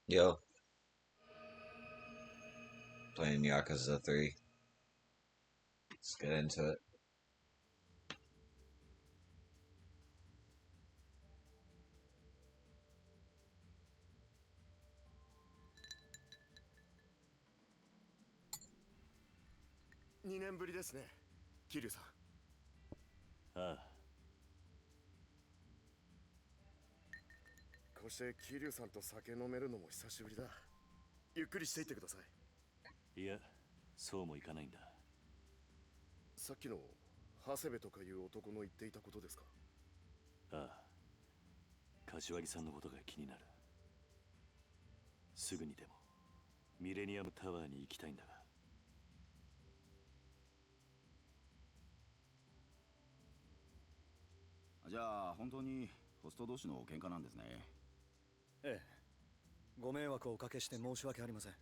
Yo, playing Yakuza 3. Let's get into it. 2年ぶりですね、桐生さん。ああ、こうして桐生さんと酒飲めるのも久しぶりだ。ゆっくりしていってください。いや、そうもいかないんだ。さっきの長谷部とかいう男の言っていたことですか？ああ、柏木さんのことが気になる。すぐにでもミレニアムタワーに行きたいんだが。じゃあ本当にホスト同士の喧嘩なんですね。ええ、ご迷惑をおかけして申し訳ありません。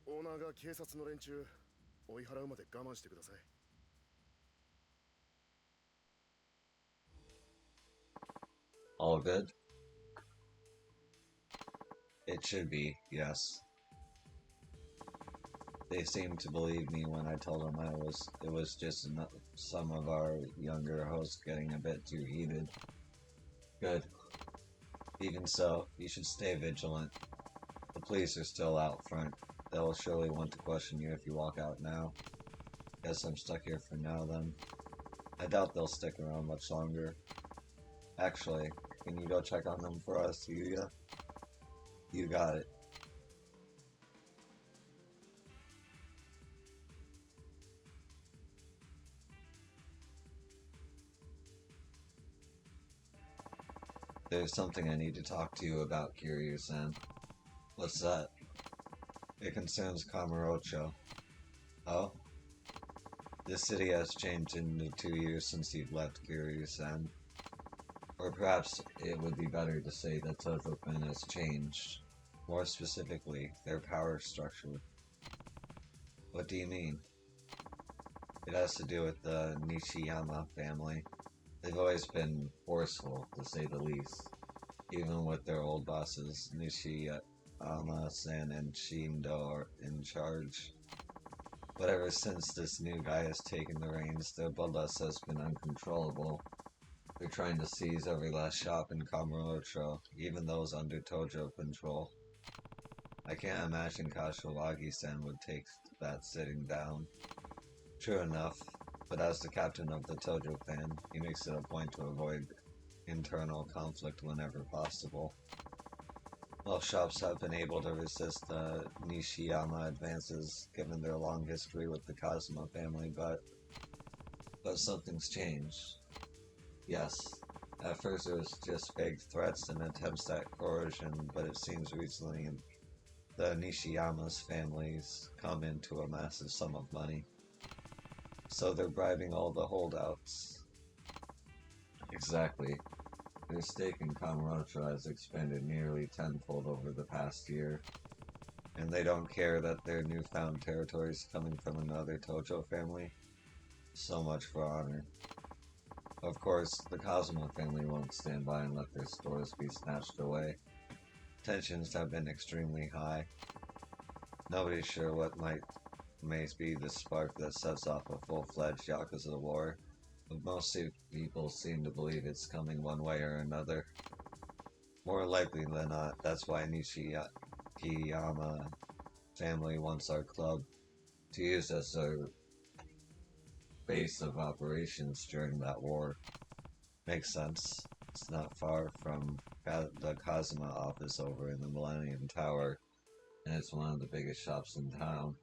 オーナーが警察の連中追い払うまで我慢してください。All good? It should be, yes. They seemed to believe me when I told them it was just some of our younger hosts getting a bit too heated. Good. Even so, you should stay vigilant. The police are still out front. They'll surely want to question you if you walk out now. Guess I'm stuck here for now then. I doubt they'll stick around much longer. Actually, can you go check on them for us, Yuya? You got it. There's something I need to talk to you about, Kiryu-san. What's that? It concerns Kamurocho. Oh? This city has changed in the 2 years since you've left, Kiryu-san. Or perhaps it would be better to say that Tojoken has changed. More specifically, their power structure. What do you mean? It has to do with the Nishiyama family. They've always been forceful, to say the least. Even with their old bosses, Nishiyama-san and Shindo are in charge. But ever since this new guy has taken the reins, their bloodlust has been uncontrollable. They're trying to seize every last shop in Kamurocho, even those under Tojo control. I can't imagine Kashiwagi-san would take that sitting down. True enough, but as the captain of the Tojo clan, he makes it a point to avoid internal conflict whenever possible. Well, shops have been able to resist the Nishiyama advances given their long history with the Kazuma family, but something's changed. Yes, at first it was just vague threats and attempts at coercion, but it seems recently the Nishiyama's families come into a massive sum of money. So they're bribing all the holdouts. Exactly. Their stake in Kamurocho has expanded nearly tenfold over the past year, and they don't care that their newfound territory is coming from another Tojo family. So much for honor. Of course, the Kazuma family won't stand by and let their stores be snatched away. Tensions have been extremely high. Nobody's sure what may be the spark that sets off a full-fledged Yakuza war, but most people seem to believe it's coming one way or another. More likely than not, that's why Nishiyama family wants our club to use as their base of operations during that war. Makes sense. It's not far from the Kazuma office over in the Millennium Tower, and it's one of the biggest shops in town.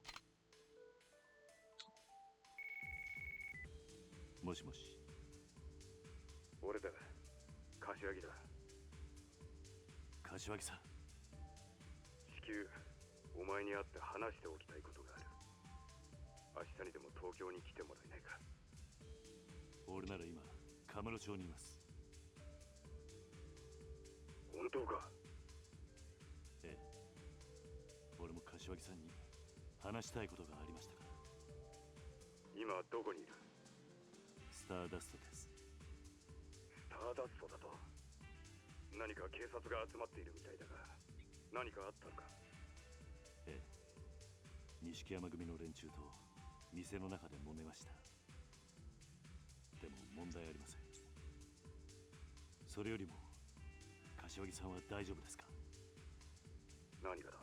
もしもし。俺だ、柏木だ。柏木さん。至急お前に会って話しておきたいことがある。明日にでも東京に来てもらえないか。俺なら今カムロ町にいます。本当か？ええ、俺も柏木さんに話したいことがありましたから。今どこにいる？スターダストです。スターダストだと。何か警察が集まっているみたいだが、何かあったのか？ええ、錦山組の連中と店の中で揉めました。でも問題ありません。それよりも柏木さんは大丈夫ですか？何がだ？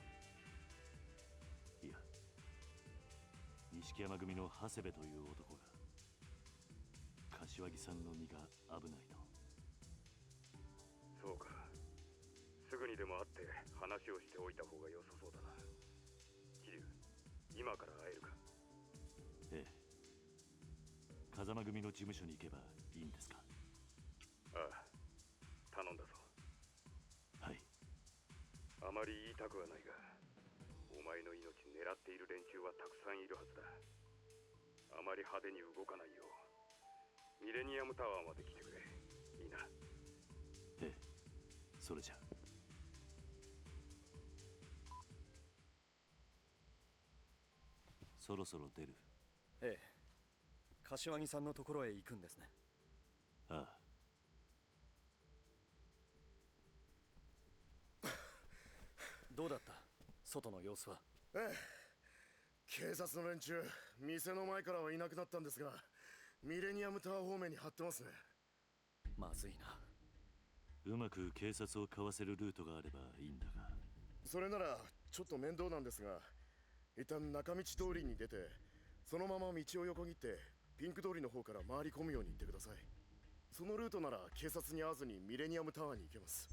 いや、錦山組の長谷部という男が柏木さんの身が危ないと。そうか。すぐにでも会って話をしておいた方が良さそうだな。桐生、今から会えるか？ええ、風間組の事務所に行けばいいんですか？ああ、頼んだぞ。はい。あまり言いたくはないが、お前の命狙っている連中はたくさんいるはずだ。あまり派手に動かないようミレニアムタワーまで来てくれ。いいな？ええ、それじゃ。そろそろ出る。ええ、柏木さんのところへ行くんですね。ああ。どうだった、外の様子は？ええ、警察の連中、店の前からはいなくなったんですが、ミレニアムタワー方面に張ってますね。まずいな。うまく警察をかわせるルートがあればいいんだが。それならちょっと面倒なんですが、一旦中道通りに出て、そのまま道を横切ってピンク通りの方から回り込むように言ってください。そのルートなら警察に会わずにミレニアムタワーに行けます。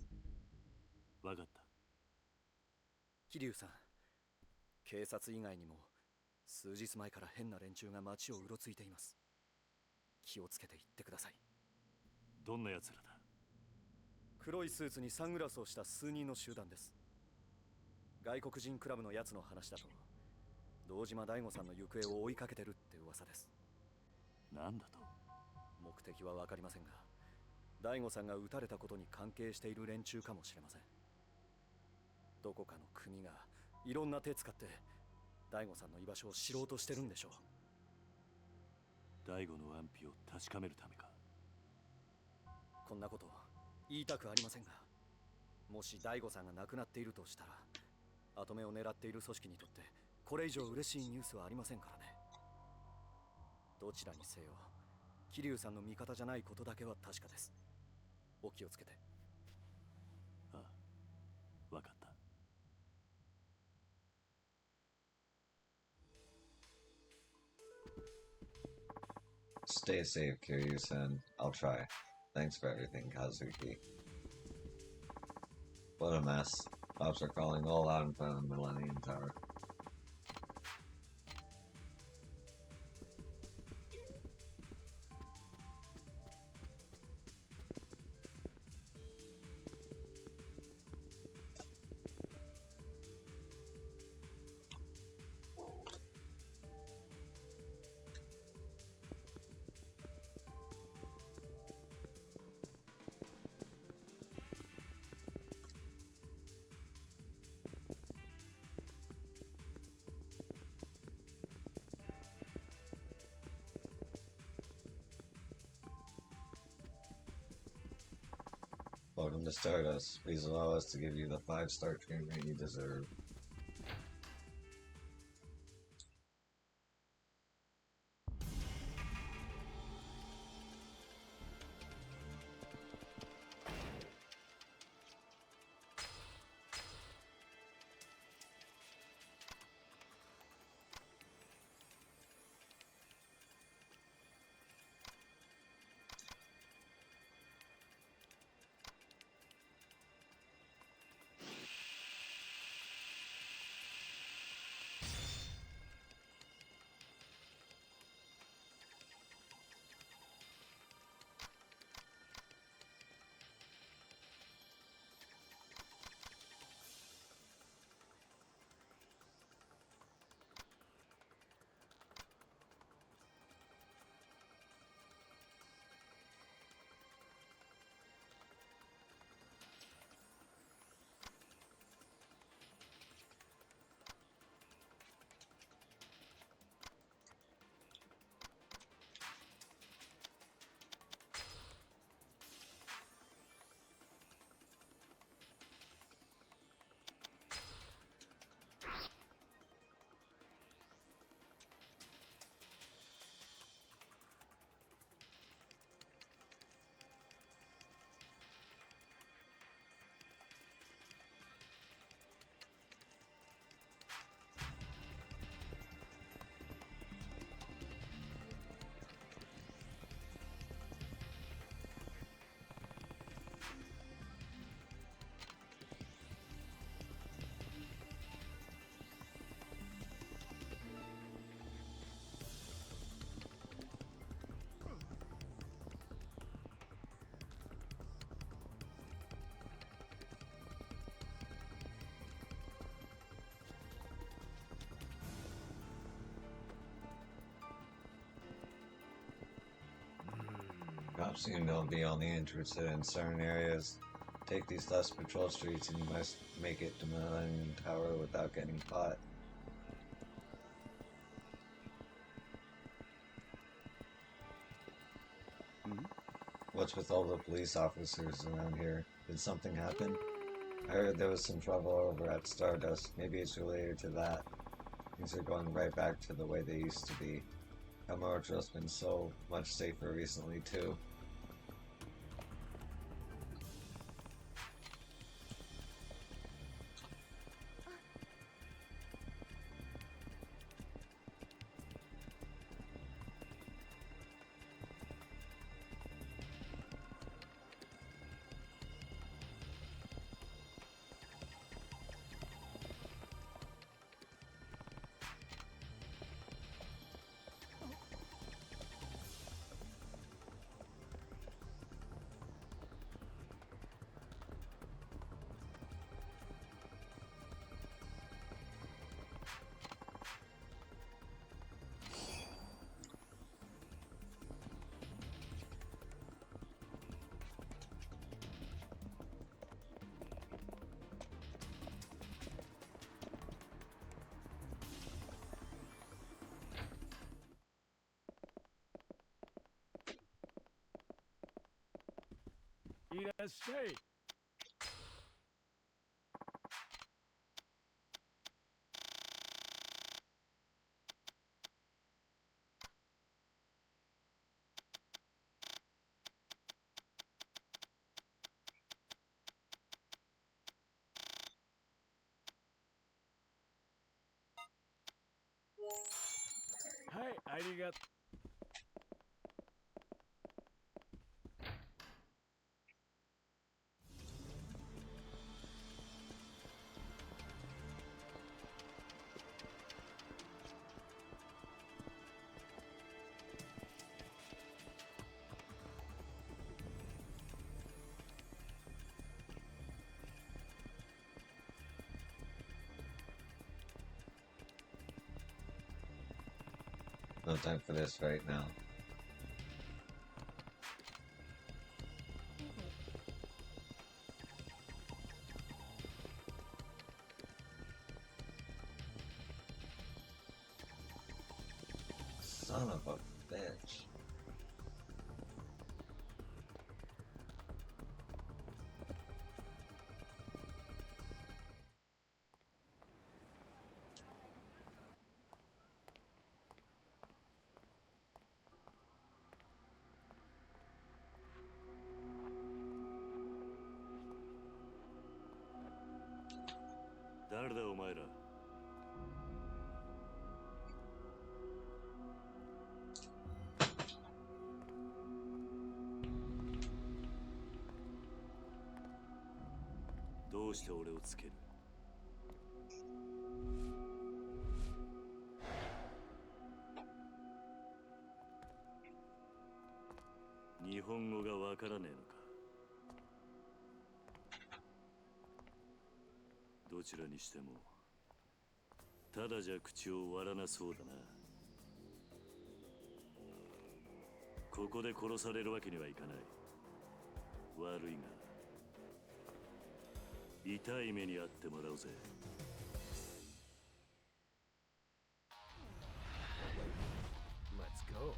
わかった。桐生さん、警察以外にも数日前から変な連中が街をうろついています。気をつけて行ってください。どんな奴らだ？黒いスーツにサングラスをした数人の集団です。外国人クラブのやつの話だと、堂島大吾さんの行方を追いかけてるって噂です。なんだと？目的は分かりませんが、大吾さんが撃たれたことに関係している連中かもしれません。どこかの組がいろんな手使って大吾さんの居場所を知ろうとしてるんでしょう。大吾の安否を確かめるためか？こんなこと言いたくありませんが、もし大吾さんが亡くなっているとしたら、跡目を狙っている組織にとってこれ以上嬉しいニュースはありませんからね。どちらにせよ、桐生さんの味方じゃないことだけは確かです。お気をつけて。ああ、わかった。Stay safe, Kiryu-san. I'll try. Thanks for everything, Kazuki. What a mess. Cops are crawling all out in front of the Millennium Tower. Welcome to Stardust. Please allow us to give you the 5-star treatment you deserve. cops seem to be only interested in certain areas. Take these less patrol streets and you must make it to Millennium Tower without getting caught. What's with all the police officers around here? Did something happen? I heard there was some trouble over at Stardust. Maybe it's related to that. Things are going right back to the way they used to be. Kamurocho's been so much safer recently, too. No time for this right now. Son of a bitch.誰だお前ら。どうして俺をつける？日本語がわからねえのか。どちらにしてもただじゃ口を割らなそうだな。ここで殺されるわけにはいかない。悪いが痛い目に遭ってもらうぜ。Let's go.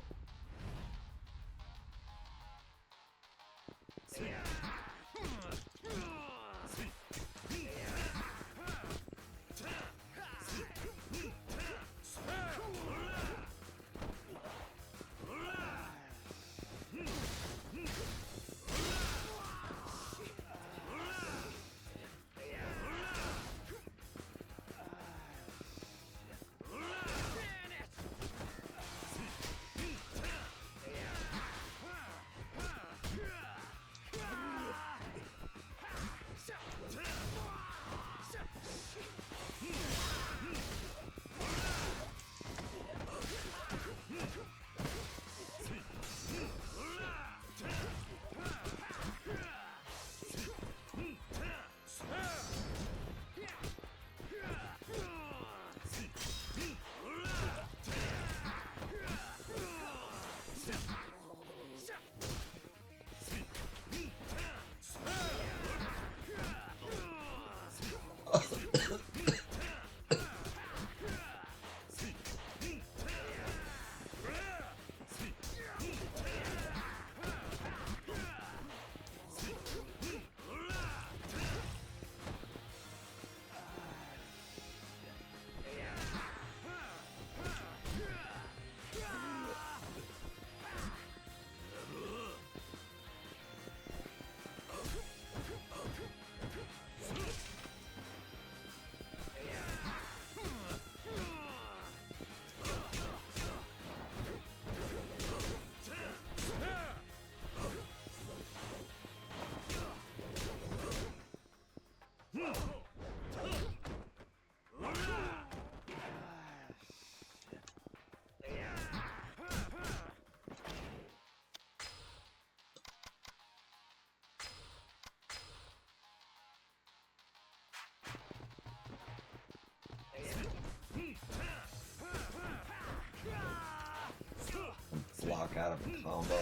fuck out of a combo.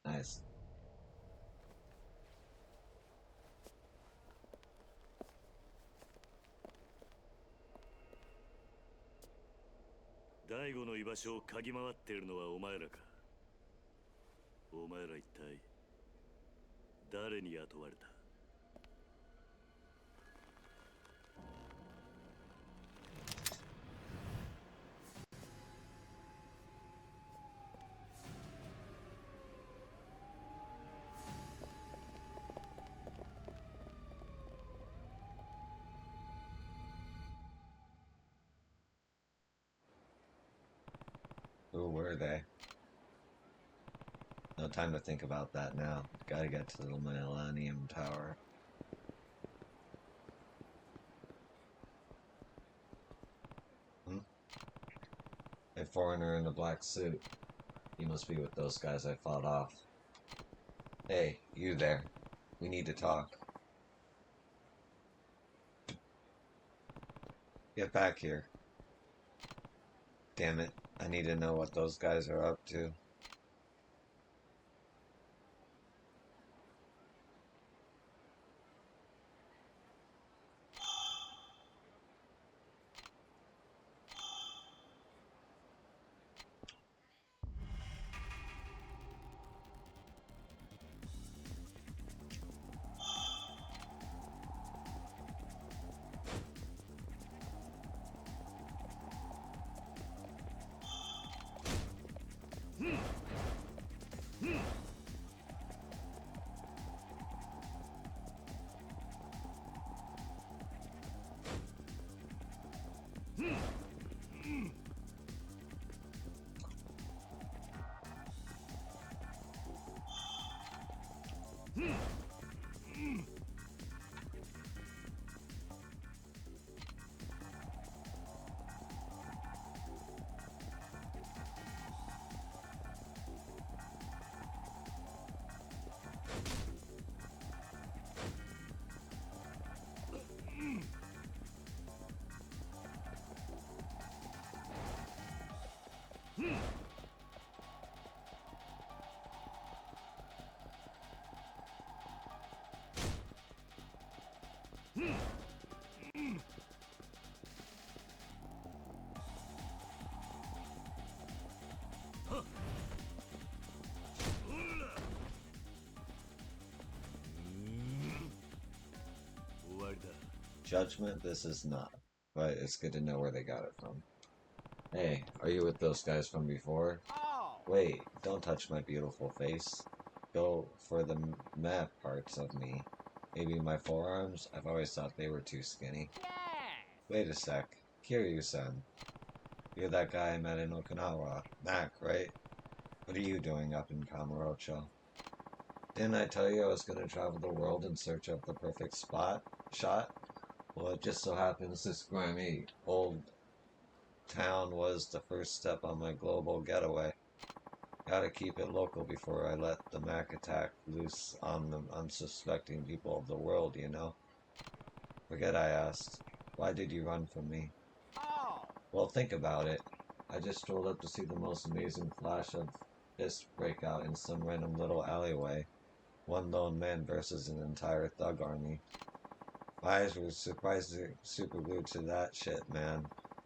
Nice. 大悟の居場所を嗅ぎ回っているのはお前らか。お前ら一体誰に雇われた。Who were they? No time to think about that now. Gotta get to the Millennium Tower. A foreigner in a black suit. He must be with those guys I fought off. Hey, you there. We need to talk. Get back here. Damn it. I need to know what those guys are up to. Judgment, this is not. But it's good to know where they got it from. Hey, are you with those guys from before? Wait, don't touch my beautiful face. Go for the map parts of me. Maybe my forearms? I've always thought they were too skinny. Wait a sec. Kiryu-san. You're that guy I met in Okinawa. Mac, right? What are you doing up in Kamurocho? Didn't I tell you I was going to travel the world in search of the perfect shot? Well, it just so happens this grimy old town was the first step on my global getaway. Gotta keep it local before I let the Mac attack loose on the unsuspecting people of the world, you know? Forget I asked. Why did you run from me? Well, think about it. I just strolled up to see the most amazing flash of fist breakout in some random little alleyway. One lone man versus an entire thug army. My eyes were surprisingly super glued to that shit, man.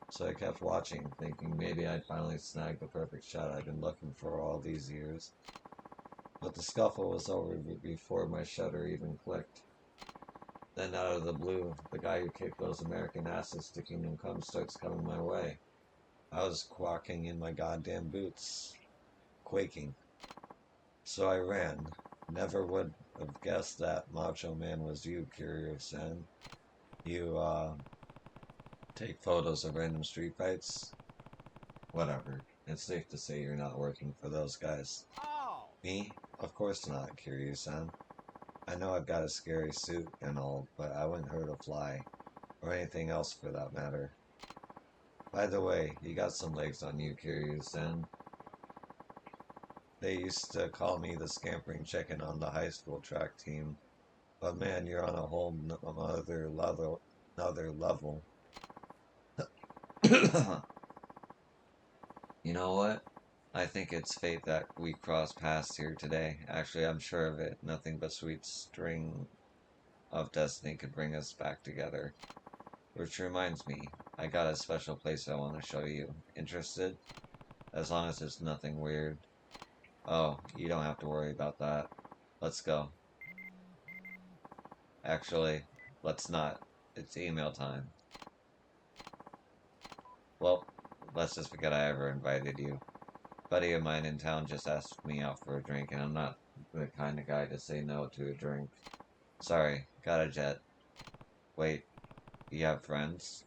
So I kept watching, thinking maybe I'd finally snag the perfect shot I've been looking for all these years. But the scuffle was over before my shutter even clicked. Then out of the blue, the guy who kicked those American asses to Kingdom Come starts coming my way. I was quacking in my goddamn boots, quaking. So I ran. Never would have guessed that Macho Man was you, Kiryu-san. You, take photos of random street fights? Whatever. It's safe to say you're not working for those guys. Me? Of course not, Kiryu-san. I know I've got a scary suit and all, but I wouldn't hurt a fly. Or anything else for that matter. By the way, you got some legs on you, Kiryu-san. They used to call me the scampering chicken on the high school track team. But man, you're on a whole other level. You know what? I think it's fate that we crossed paths here today. Actually, I'm sure of it. Nothing but sweet string of destiny could bring us back together. Which reminds me, I got a special place I want to show you. Interested? As long as it's nothing weird. Oh, you don't have to worry about that. Let's go. Actually, let's not. It's email time. Well, let's just forget I ever invited you. A buddy of mine in town just asked me out for a drink, and I'm not the kind of guy to say no to a drink. Sorry, got a jet. Wait, you have friends?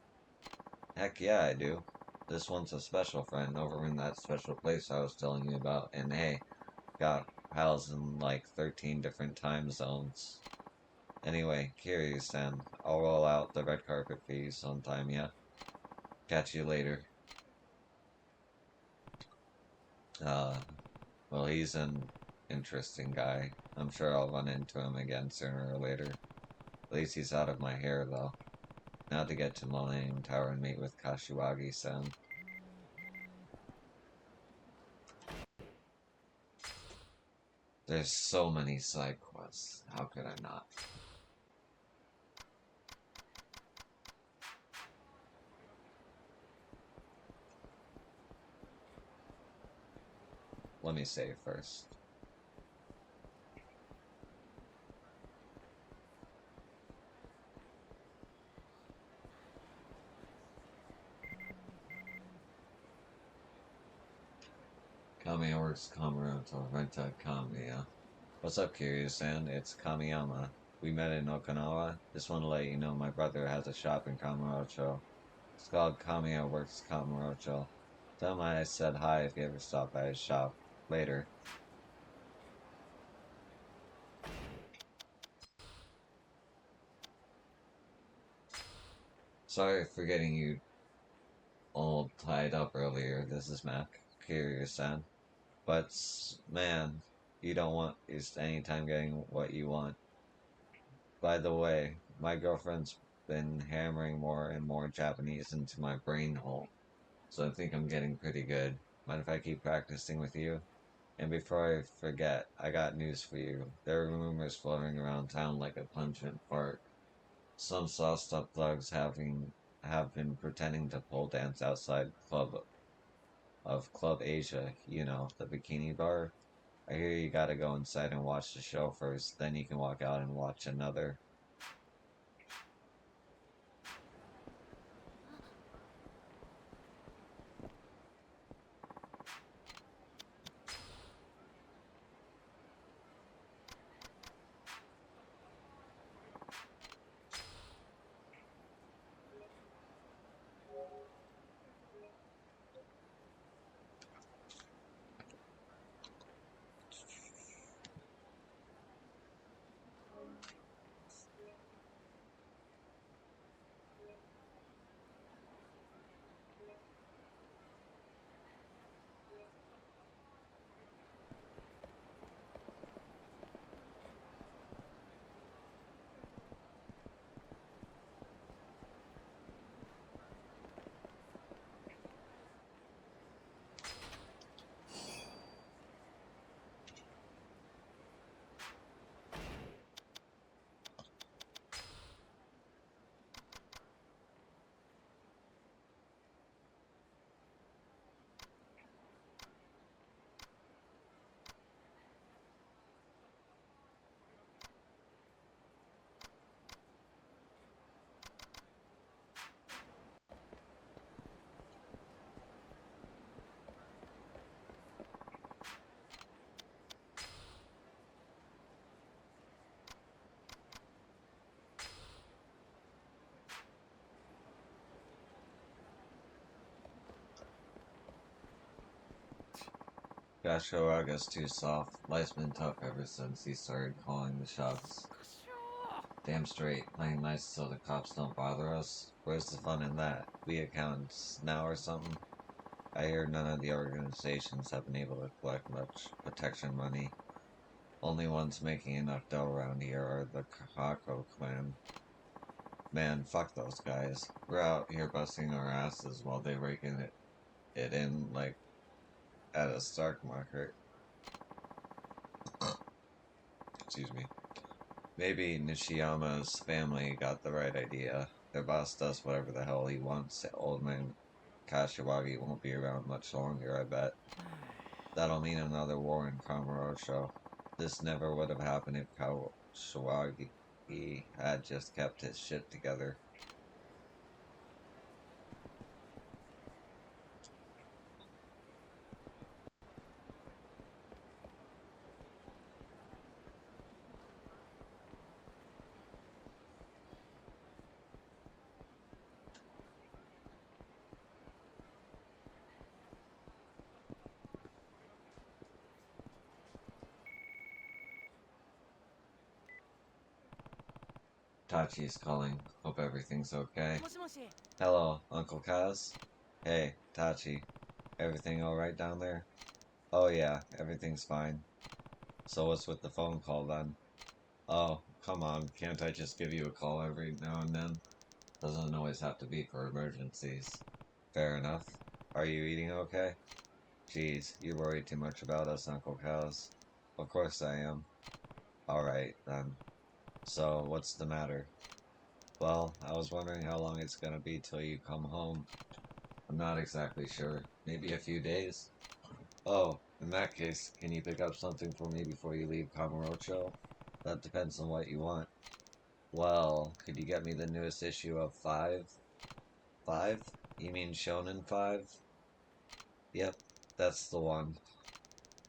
Heck yeah, I do. This one's a special friend over in that special place I was telling you about, and hey, got pals in like 13 different time zones. Anyway, Kiryu-san, I'll roll out the red carpet for you sometime, yeah? Catch you later. Well, he's an interesting guy. I'm sure I'll run into him again sooner or later. At least he's out of my hair, though. Now to get to Millennium Tower and meet with Kashiwagi-san. There's so many side quests. How could I not? Let me save first. Kamiya works Kamamoto, Renta Kamiya. What's up, Kiryu-san? It's Kamiyama. We met in Okinawa. Just want to let you know my brother has a shop in Kamurocho. It's called Kamiya Works Kamurocho. Tell him I said hi if you ever stop by his shop. Later. Sorry for getting you all tied up earlier. This is Mac, Kiryu-san. But, man, you don't want is anytime getting what you want. By the way, my girlfriend's been hammering more and more Japanese into my brain hole, so I think I'm getting pretty good. Mind if I keep practicing with you? And before I forget, I got news for you. There are rumors floating around town like a pungent fart. Some sauced-up thugs have been pretending to pole dance outside Club Asia, you know, the bikini bar. I hear you gotta go inside and watch the show first, then you can walk out and watch another. Gashoaga's too soft. Life's been tough ever since he started calling the shots. Damn straight, playing nice so the cops don't bother us. Where's the fun in that? We accountants now or something? I hear none of the organizations have been able to collect much protection money. Only ones making enough dough around here are the Kako clan. Man, fuck those guys. We're out here busting our asses while they raking it in like at a stock market. Excuse me. Maybe Nishiyama's family got the right idea. Their boss does whatever the hell he wants. Old man Kashiwagi won't be around much longer, I bet. That'll mean another war in Kamurocho. This never would have happened if Kashiwagi had just kept his shit together. Tachi's calling. Hope everything's okay. Hello, Uncle Kaz? Hey, Tachi. Everything alright down there? Oh yeah, everything's fine. So what's with the phone call then? Oh, come on, can't I just give you a call every now and then? Doesn't always have to be for emergencies. Fair enough. Are you eating okay? Geez, you worry too much about us, Uncle Kaz. Of course I am. Alright, then. So, what's the matter? Well, I was wondering how long it's gonna be till you come home. I'm not exactly sure. Maybe a few days? Oh, in that case, can you pick up something for me before you leave Kamurocho? That depends on what you want. Well, could you get me the newest issue of 5? 5? You mean Shonen 5? Yep, that's the one.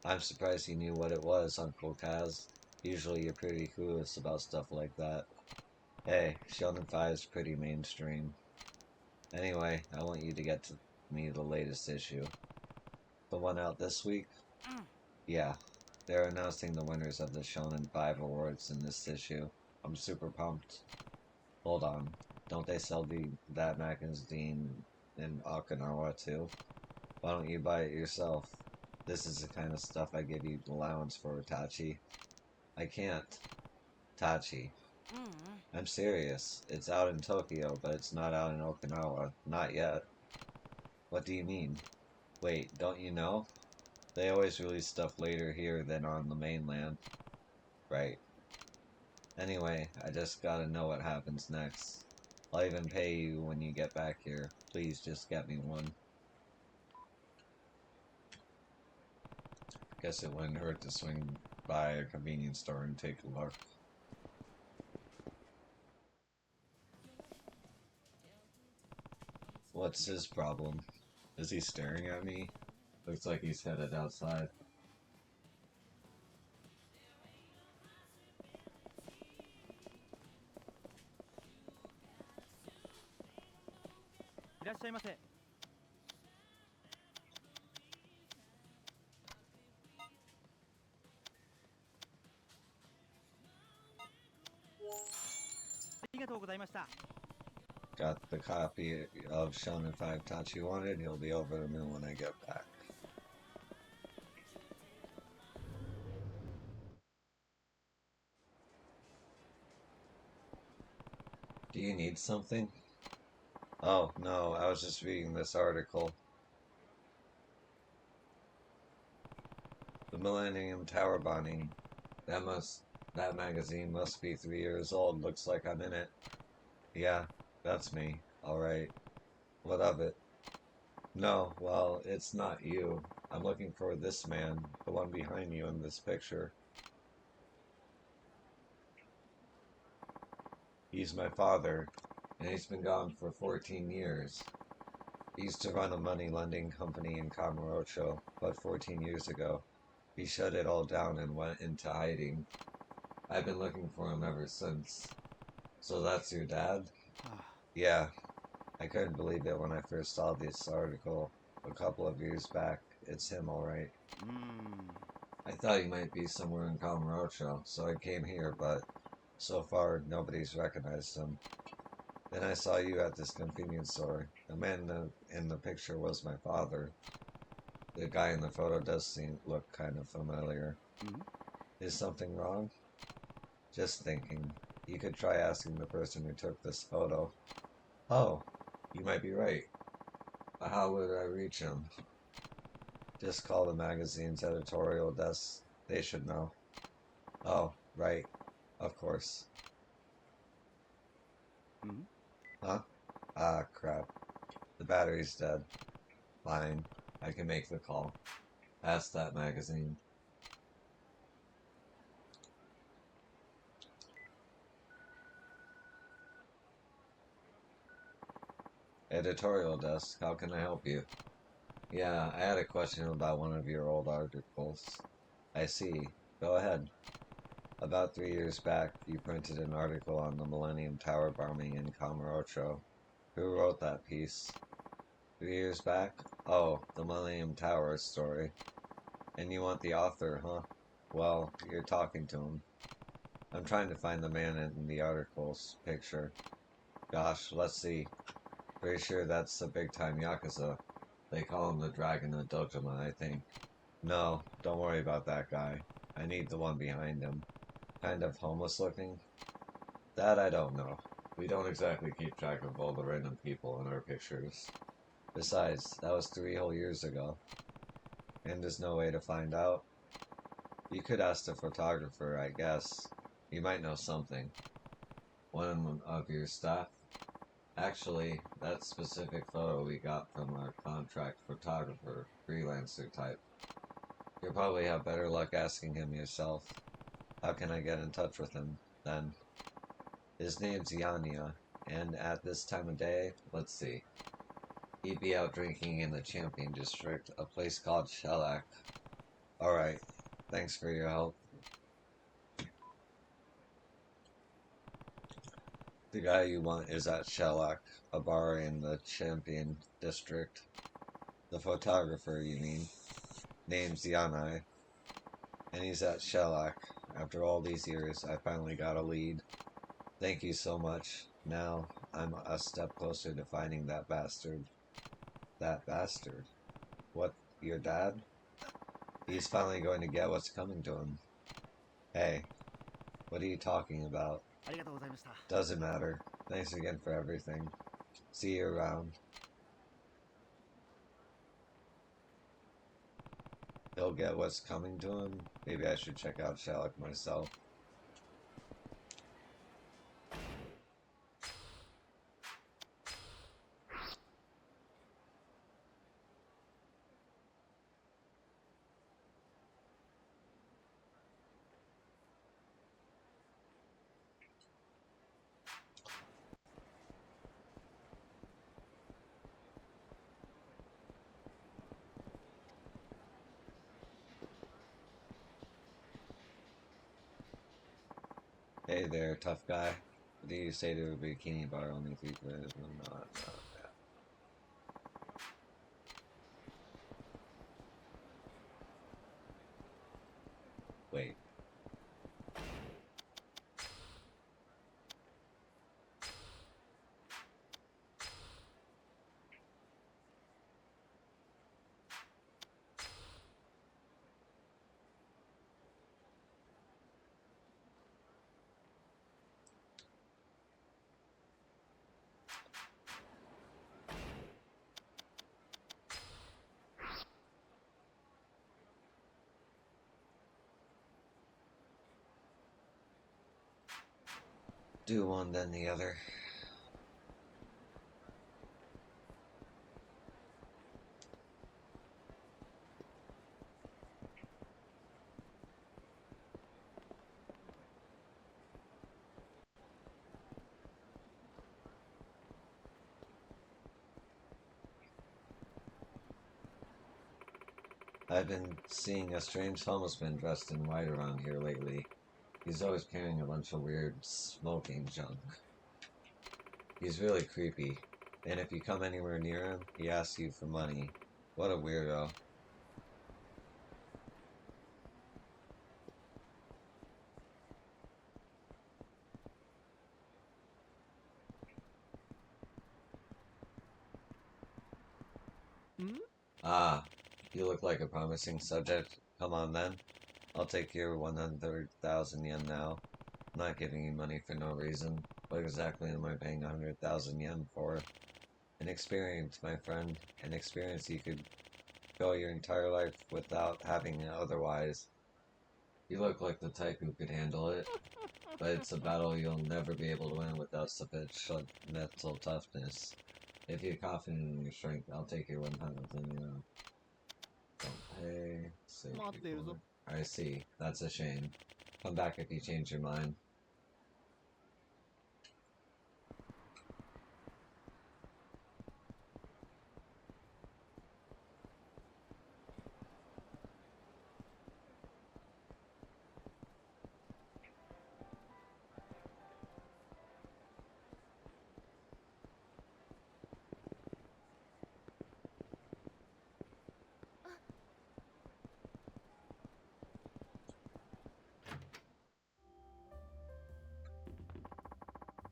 I'm surprised you knew what it was, Uncle Kaz. Usually you're pretty clueless about stuff like that. Hey, Shonen 5's pretty mainstream. Anyway, I want you to get to me the latest issue. The one out this week? Yeah. They're announcing the winners of the Shonen 5 awards in this issue. I'm super pumped. Hold on. Don't they sell that magazine in Okinawa too? Why don't you buy it yourself? This is the kind of stuff I give you allowance for, Tachi. I can't. Tachi. I'm serious. It's out in Tokyo, but it's not out in Okinawa. Not yet. What do you mean? Wait, don't you know? They always release stuff later here than on the mainland. Right. Anyway, I just gotta know what happens next. I'll even pay you when you get back here. Please just get me one. Guess it wouldn't hurt to swing by a convenience store and take a look. What's his problem? Is he staring at me? Looks like he's headed outside. Got the copy of Shonen 5 Tachi wanted. He'll be over the moon when I get back. Do you need something? Oh, no, I was just reading this article. The Millennium Tower bombing. That magazine must be 3 years old. Looks like I'm in it. Yeah, that's me. Alright. What of it? No, well, it's not you. I'm looking for this man, the one behind you in this picture. He's my father, and he's been gone for 14 years. He used to run a money lending company in Kamurocho, but 14 years ago, he shut it all down and went into hiding. I've been looking for him ever since. So that's your dad? Yeah. I couldn't believe it when I first saw this article a couple of years back. it's him, alright. Hmm. I thought he might be somewhere in Kamurocho, so I came here, but so far nobody's recognized him. Then I saw you at this convenience store. The man in the picture was my father. The guy in the photo does look kind of familiar. Hmm? Is something wrong? Just thinking. You could try asking the person who took this photo. Oh, you might be right. How would I reach him? Just call the magazine's editorial desk. They should know. Oh, right. Of course. Hmm? Huh? Ah, crap. The battery's dead. Fine. I can make the call. Ask that magazine. Editorial desk, how can I help you? Yeah, I had a question about one of your old articles. I see. Go ahead. About 3 years back, you printed an article on the Millennium Tower bombing in Kamurocho. Who wrote that piece? 3 years back? Oh, the Millennium Tower story. And you want the author, huh? Well, you're talking to him. I'm trying to find the man in the article's picture. Gosh, let's see. Pretty sure that's the big-time yakuza. They call him the Dragon of Dojima, I think. No, don't worry about that guy. I need the one behind him. Kind of homeless looking? That I don't know. We don't exactly keep track of all the random people in our pictures. Besides, that was 3 whole years ago. And there's no way to find out. You could ask the photographer, I guess. You might know something. One of your staff? Actually, that specific photo we got from our contract photographer, freelancer type. You'll probably have better luck asking him yourself. How can I get in touch with him, then? His name's Yanya, and at this time of day, let's see. He'd be out drinking in the Champion District, a place called Shellac. Alright, thanks for your help. The guy you want is at Shellac, a bar in the Champion District. The photographer, you mean? Name's Yanai. And he's at Shellac. After all these years, I finally got a lead. Thank you so much. Now, I'm a step closer to finding that bastard. That bastard? What, your dad? He's finally going to get what's coming to him. Hey, what are you talking about? Doesn't matter. Thanks again for everything. See you around. He'll get what's coming to him? Maybe I should check out Sherlock myself. Hey there, tough guy. What do you say to a bikini bar only 3 players? Not. Wait. Do one, then the other. I've been seeing a strange homeless man dressed in white around here lately. He's always carrying a bunch of weird smoking junk. He's really creepy, and if you come anywhere near him, he asks you for money. What a weirdo. Ah, you look like a promising subject. Come on then. I'll take your 100,000 yen now. I'm not giving you money for no reason. What exactly am I paying 100,000 yen for? An experience, my friend. An experience you could go your entire life without having it otherwise. You look like the type who could handle it, but it's a battle you'll never be able to win without sufficient mental toughness. If you're confident in your strength, I'll take your 100,000 yen. Don't pay. Save before. I see. That's a shame. Come back if you change your mind.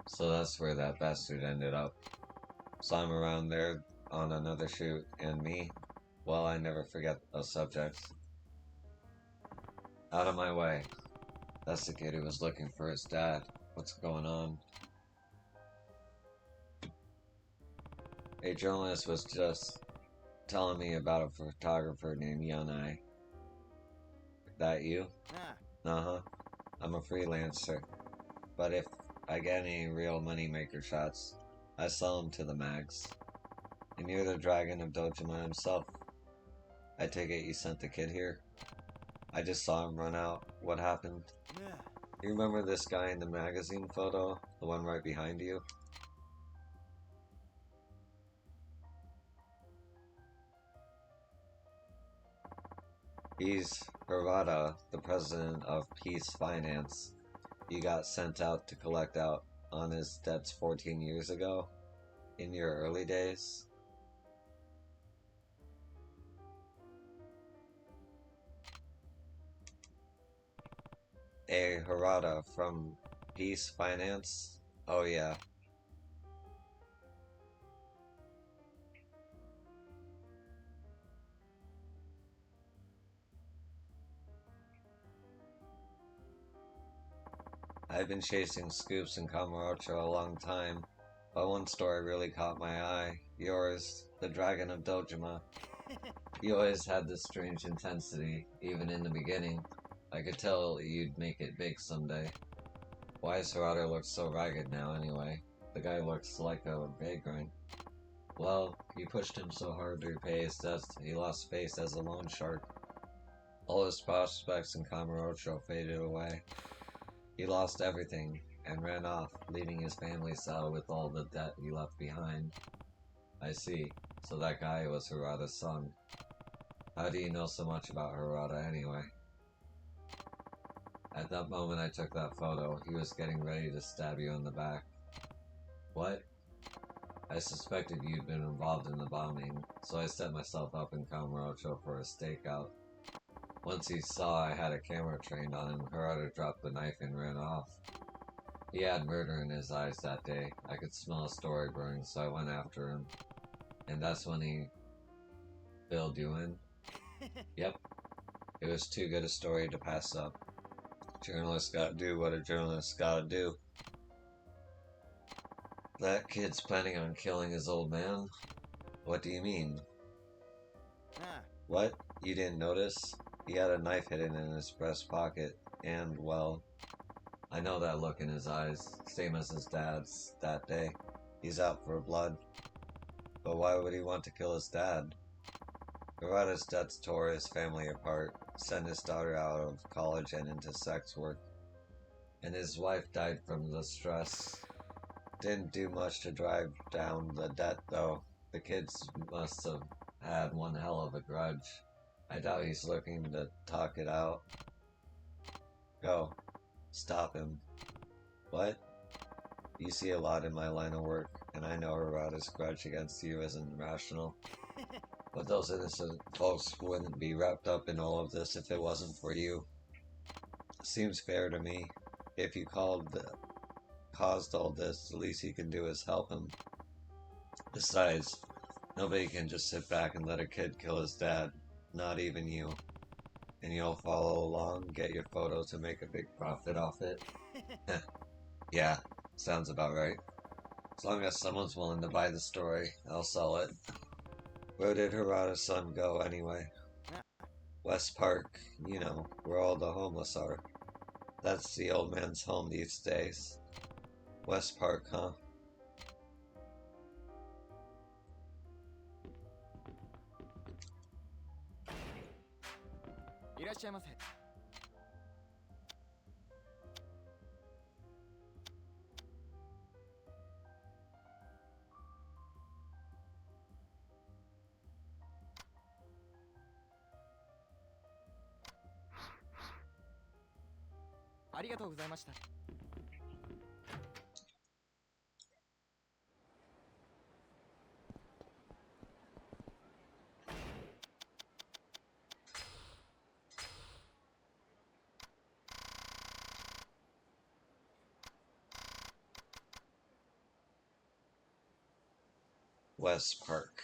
So that's where that bastard ended up. Saw him around there on another shoot, and me? Well, I never forget those subjects. Out of my way. That's the kid who was looking for his dad. What's going on? A journalist was just telling me about a photographer named Yanai. That you? Uh-huh. I'm a freelancer. But if I get any real moneymaker shots, I sell them to the mags. And you're the Dragon of Dojima himself. I take it you sent the kid here? I just saw him run out. What happened? You remember this guy in the magazine photo? The one right behind you? He's Hirata, the president of Peace Finance. He got sent out to collect out on his debts 14 years ago. In your early days. A Hirata from Peace Finance? Oh yeah. I've been chasing scoops in Kamurocho a long time, but one story really caught my eye. Yours, the Dragon of Dojima. You always had this strange intensity, even in the beginning. I could tell you'd make it big someday. Why does Hirata look so ragged now anyway? The guy looks like a vagrant. Well, you pushed him so hard to repay his debts, he lost face as a loan shark. All his prospects in Kamurocho faded away. He lost everything and ran off, leaving his family saddled with all the debt he left behind. I see. So that guy was Hirata's son. How do you know so much about Hirata anyway? At that moment I took that photo, he was getting ready to stab you in the back. What? I suspected you'd been involved in the bombing, so I set myself up in Kamurocho for a stakeout. Once he saw I had a camera trained on him, Hirata dropped the knife and ran off. He had murder in his eyes that day. I could smell a story brewing, so I went after him. And that's when he filled you in? Yep. It was too good a story to pass up. Journalists gotta do what a journalist gotta do. That kid's planning on killing his old man? What do you mean? What? You didn't notice? He had a knife hidden in his breast pocket, and, well, I know that look in his eyes, same as his dad's that day. He's out for blood. But why would he want to kill his dad? Hirata's debts tore his family apart, sent his daughter out of college and into sex work. And his wife died from the stress. Didn't do much to drive down the debt, though. The kids must have had one hell of a grudge. I doubt he's looking to talk it out. Go. Stop him. What? You see a lot in my line of work, and I know Hirata's grudge against you isn't rational. But those innocent folks wouldn't be wrapped up in all of this if it wasn't for you. Seems fair to me. If you caused all this, the least he can do is help him. Besides, Nobody can just sit back and let a kid kill his dad. Not even you. And you'll follow along, get your photos, and make a big profit off it. Yeah, sounds about right. As long as someone's willing to buy the story, I'll sell it. Where did Harada's son go anyway? West Park, you know, where all the homeless are. That's the old man's home these days. West Park, huh? West Park.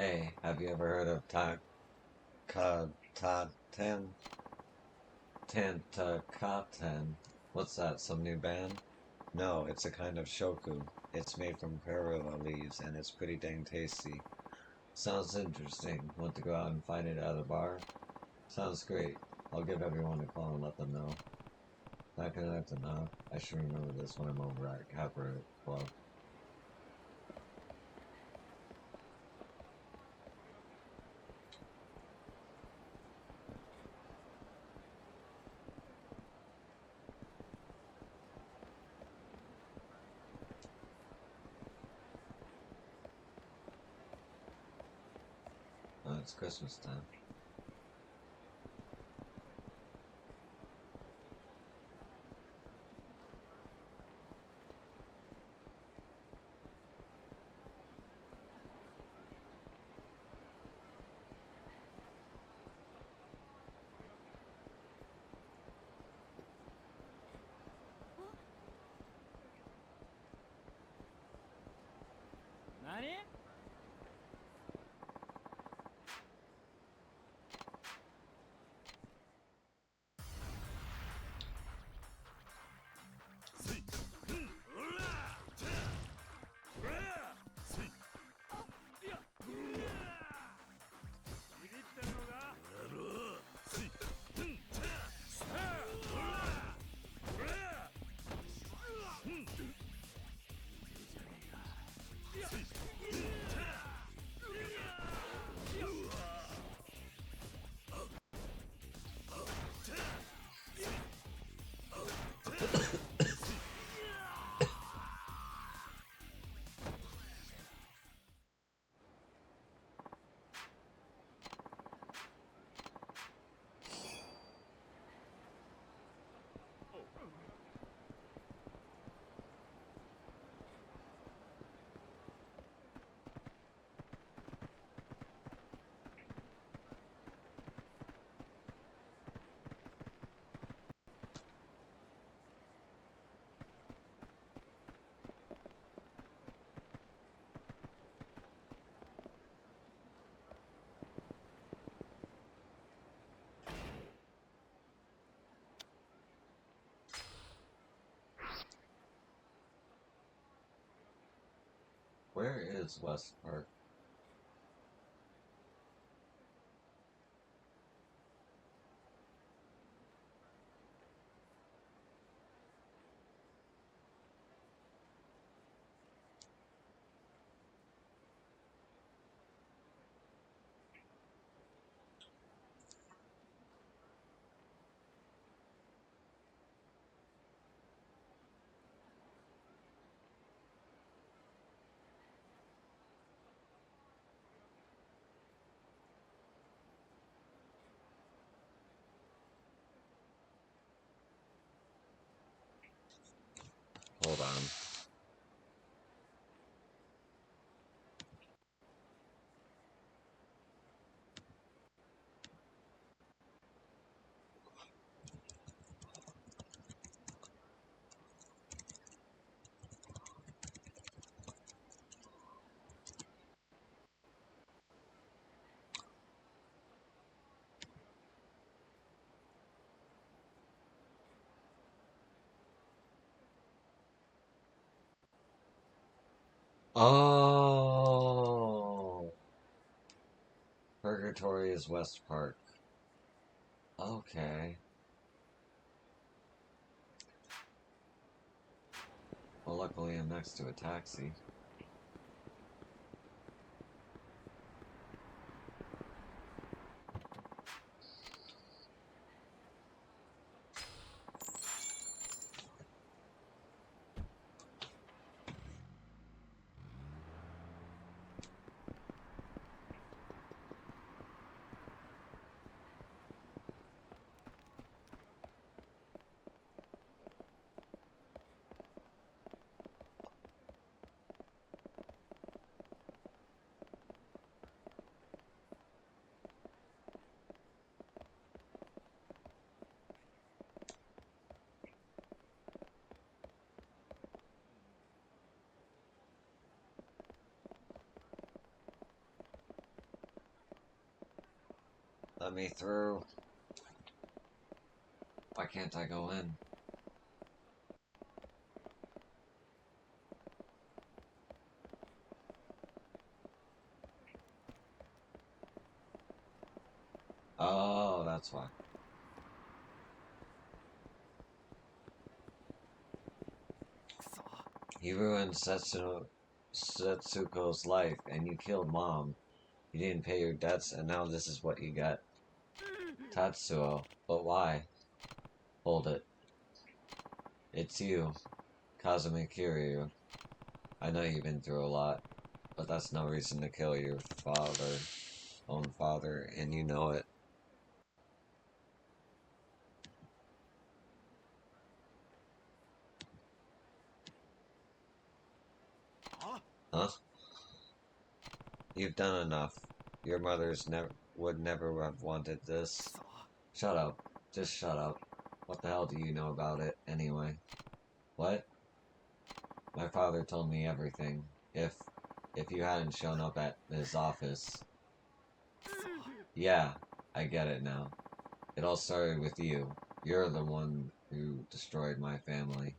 Hey, have you ever heard of Tantakaten? What's that, some new band? No, it's a kind of shoku. It's made from perilla leaves and it's pretty dang tasty. Sounds interesting. Want to go out and find it at a bar? Sounds great. I'll give everyone a call and let them know. Not gonna have to knock. I should remember this when I'm over at Capra Club. Oh, it's Christmas time. Where is West Park? Hold on. Oh, Purgatory is West Park. Okay. Well, luckily I'm next to a taxi. let me through. Why can't I go in? Oh, that's why. You ruined Setsuko's life, and you killed Mom. You didn't pay your debts, and now this is what you get. Tatsuo, but why? Hold it. It's you, Kazumi Kiryu. I know you've been through a lot, but that's no reason to kill your own father, and you know it. Huh? You've done enough. Your mother's would never have wanted this. Shut up. Just shut up. What the hell do you know about it, anyway? What? My father told me everything. If you hadn't shown up at his office. Yeah, I get it now. It all started with you. You're the one who destroyed my family.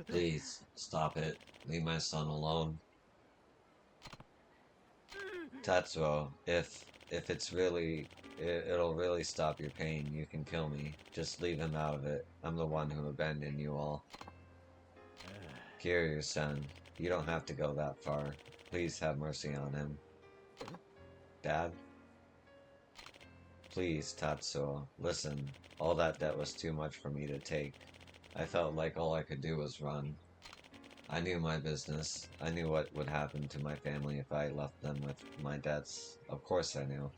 Please, stop it. Leave my son alone. Tatsuo, if it's really... It'll really stop your pain. You can kill me. Just leave him out of it. I'm the one who abandoned you all. Kiryu-san, you don't have to go that far. Please have mercy on him. Dad? Please, Tatsuo, listen. All that debt was too much for me to take. I felt like all I could do was run. I knew my business. I knew what would happen to my family if I left them with my debts. Of course I knew.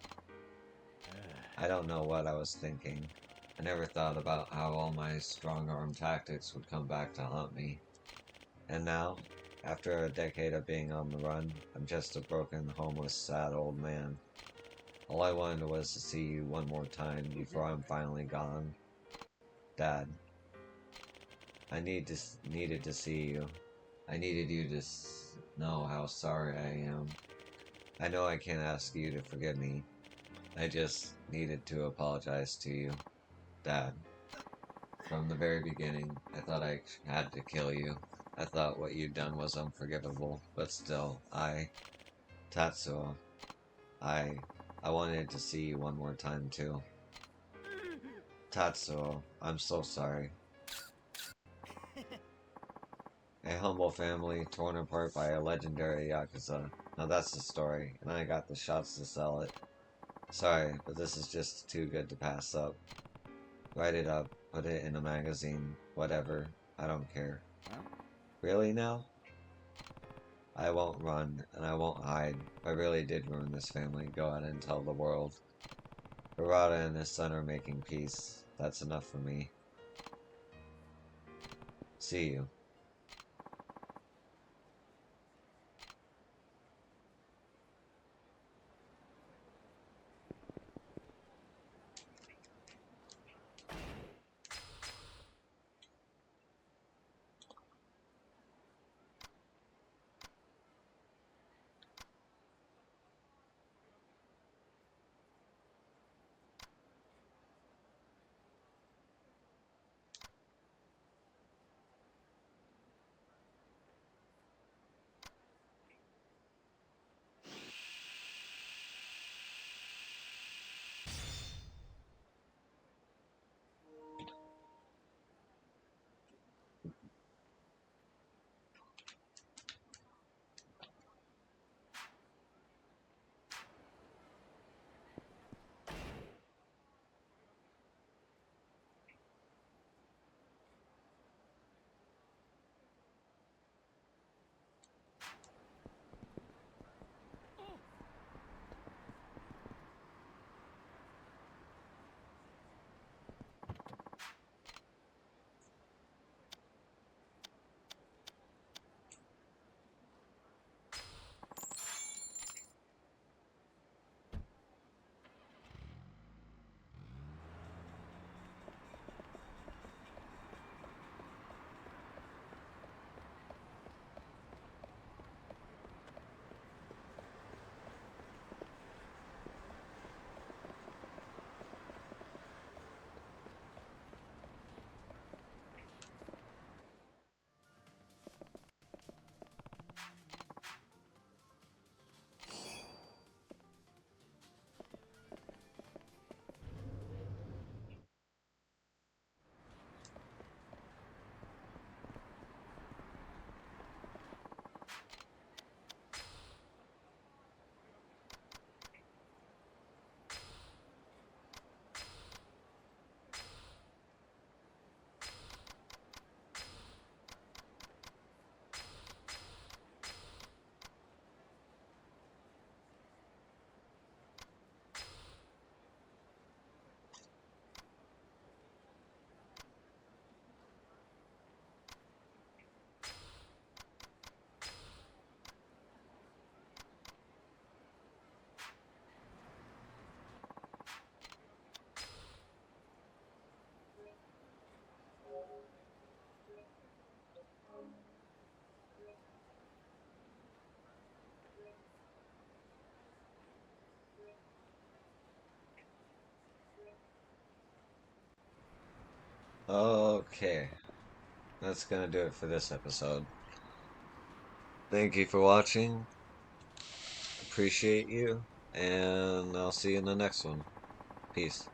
I don't know what I was thinking. I never thought about how all my strong-arm tactics would come back to haunt me. And now, after a decade of being on the run, I'm just a broken, homeless, sad old man. All I wanted was to see you one more time before I'm finally gone. Dad. I needed to see you. I needed you to know how sorry I am. I know I can't ask you to forgive me. I just needed to apologize to you. Dad. From the very beginning, I thought I had to kill you. I thought what you'd done was unforgivable, but still, Tatsuo, I wanted to see you one more time too. Tatsuo, I'm so sorry. A humble family torn apart by a legendary yakuza. Now that's the story, and I got the shots to sell it. Sorry, but this is just too good to pass up. Write it up, put it in a magazine, whatever. I don't care. Really now? I won't run, and I won't hide. I really did ruin this family. Go out and tell the world. Harada and his son are making peace. That's enough for me. See you. Okay. That's gonna do it for this episode. Thank you for watching. Appreciate you. And I'll see you in the next one. Peace.